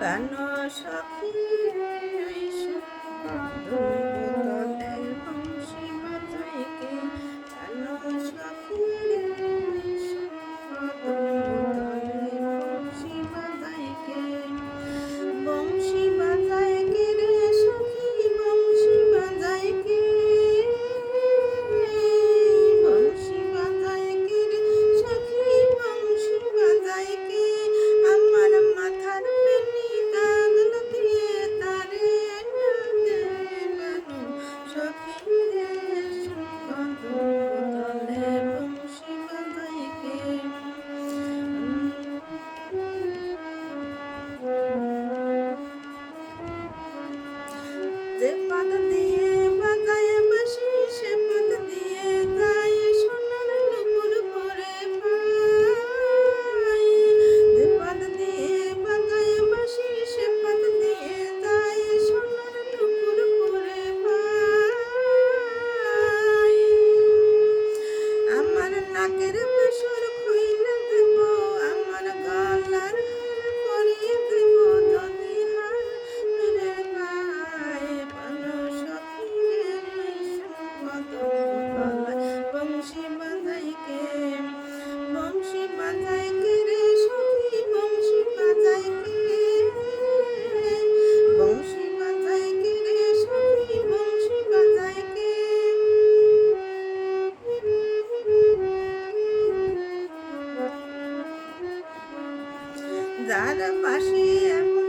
কেন সখী রে বদলে বংশী বাজায় কে? কেন সখী রে বদলে বংশী বাজায় কে? বংশী বাজায় কে রে সখী, বংশী বাজায় কে? বংশী বাজায় কে রে সখী, বংশী বাজায় কে? আমার মাথার বেনি কাঁদল দিয়ে তারে দেবানো সখী রে বদলে বংশী বাজায় কে? যে পদ দিয়ে বাজায় বাঁশি সে পদ দিয়ে যায় সোনার নুপুর পরে পায়। যে পদ দিয়ে বাজায় বাঁশি সে পদ দিয়ে যায় সোনার নুপুর পরে পায়। আমার নাকের বেসর খুইলে দেব, আমার গলার হার পরিয়ে দেব, যদি হার রে পায়। পানো সখী রে বদলে বংশী বাজায় কে? বংশী বাজায় কে রে সখী, বংশী বাজায় কে? বংশী বাজায় কে রে সখী, বংশী বাজায় কে? যার পাশে এমন